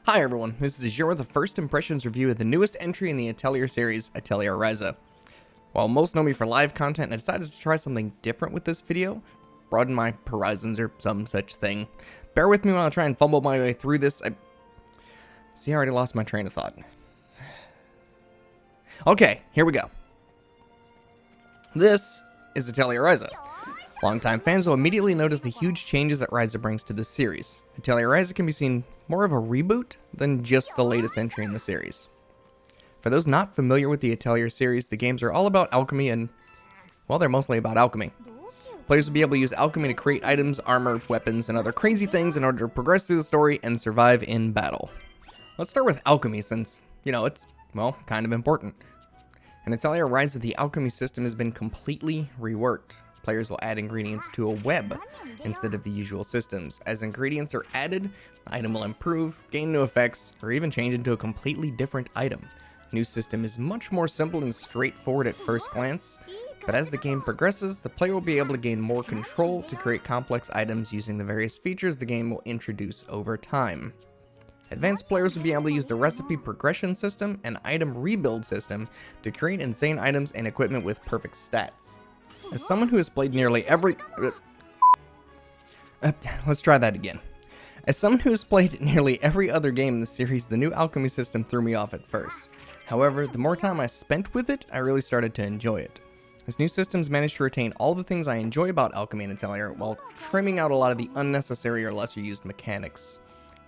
Hi everyone, this is Azure with a first impressions review of the newest entry in the Atelier series, Atelier Ryza. While most know me for live content, I decided to try something different with this video, broaden my horizons or some such thing. Bear with me while I try and fumble my way through this. See, I already lost my train of thought. Okay, here we go. This is Atelier Ryza. Longtime fans will immediately notice the huge changes that Ryza brings to this series. Atelier Ryza can be seen more of a reboot than just the latest entry in the series. For those not familiar with the Atelier series, the games are all about alchemy and, well, they're mostly about alchemy. Players will be able to use alchemy to create items, armor, weapons, and other crazy things in order to progress through the story and survive in battle. Let's start with alchemy since, it's, well, kind of important. In Atelier Ryza, the alchemy system has been completely reworked. Players will add ingredients to a web instead of the usual systems. As ingredients are added, the item will improve, gain new effects, or even change into a completely different item. The new system is much more simple and straightforward at first glance, but as the game progresses, the player will be able to gain more control to create complex items using the various features the game will introduce over time. Advanced players will be able to use the recipe progression system and item rebuild system to create insane items and equipment with perfect stats. As someone who has played nearly every... let's try that again. As someone who has played nearly every other game in the series, the new alchemy system threw me off at first. However, the more time I spent with it, I really started to enjoy it. This new system's managed to retain all the things I enjoy about alchemy and Atelier, while trimming out a lot of the unnecessary or lesser used mechanics.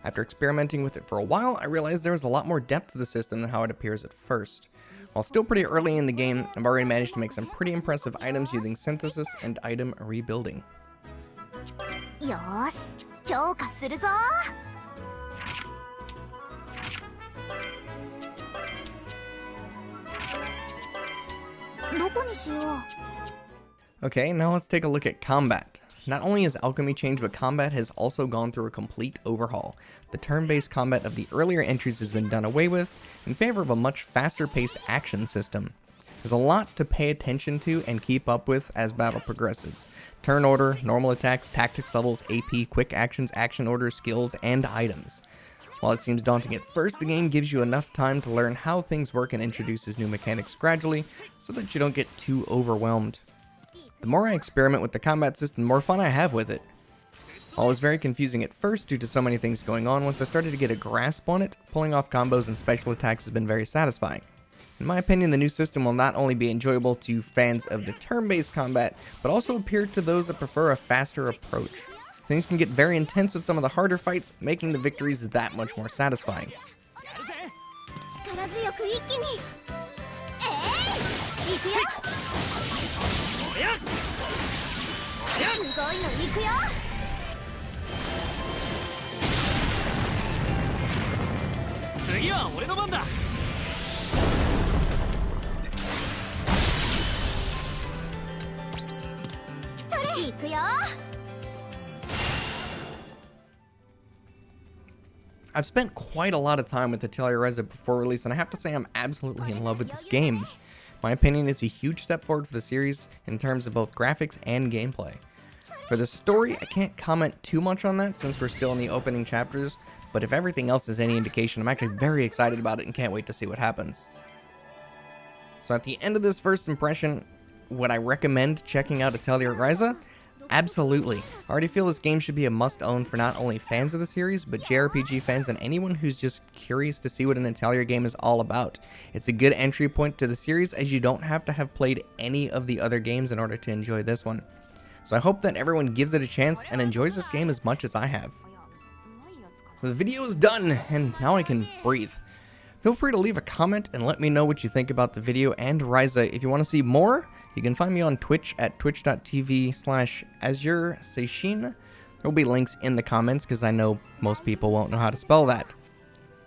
After experimenting with it for a while, I realized there was a lot more depth to the system than how it appears at first. While still pretty early in the game, I've already managed to make some pretty impressive items using synthesis and item rebuilding. Yosh, 強化するぞ. Okay, now let's take a look at combat. Not only has alchemy changed, but combat has also gone through a complete overhaul. The turn-based combat of the earlier entries has been done away with in favor of a much faster-paced action system. There's a lot to pay attention to and keep up with as battle progresses. Turn order, normal attacks, tactics levels, AP, quick actions, action orders, skills, and items. While it seems daunting at first, the game gives you enough time to learn how things work and introduces new mechanics gradually so that you don't get too overwhelmed. The more I experiment with the combat system, the more fun I have with it. While it was very confusing at first due to so many things going on, once I started to get a grasp on it, pulling off combos and special attacks has been very satisfying. In my opinion, the new system will not only be enjoyable to fans of the turn-based combat, but also appeal to those that prefer a faster approach. Things can get very intense with some of the harder fights, making the victories that much more satisfying. I've spent quite a lot of time with Atelier Ryza before release, and I have to say I'm absolutely in love with this game. In my opinion, it's a huge step forward for the series in terms of both graphics and gameplay. For the story, I can't comment too much on that since we're still in the opening chapters, but if everything else is any indication, I'm actually very excited about it and can't wait to see what happens. So at the end of this first impression, would I recommend checking out Atelier Ryza? Absolutely. I already feel this game should be a must-own for not only fans of the series, but JRPG fans and anyone who's just curious to see what an Atelier game is all about. It's a good entry point to the series, as you don't have to have played any of the other games in order to enjoy this one. So I hope that everyone gives it a chance and enjoys this game as much as I have. So the video is done, and now I can breathe. Feel free to leave a comment and let me know what you think about the video and Ryza. If you want to see more, you can find me on Twitch at twitch.tv/AzureSeishin. There will be links in the comments because I know most people won't know how to spell that.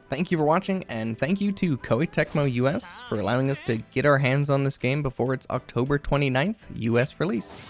Thank you for watching, and thank you to Koei Tecmo US for allowing us to get our hands on this game before its October 29th US release.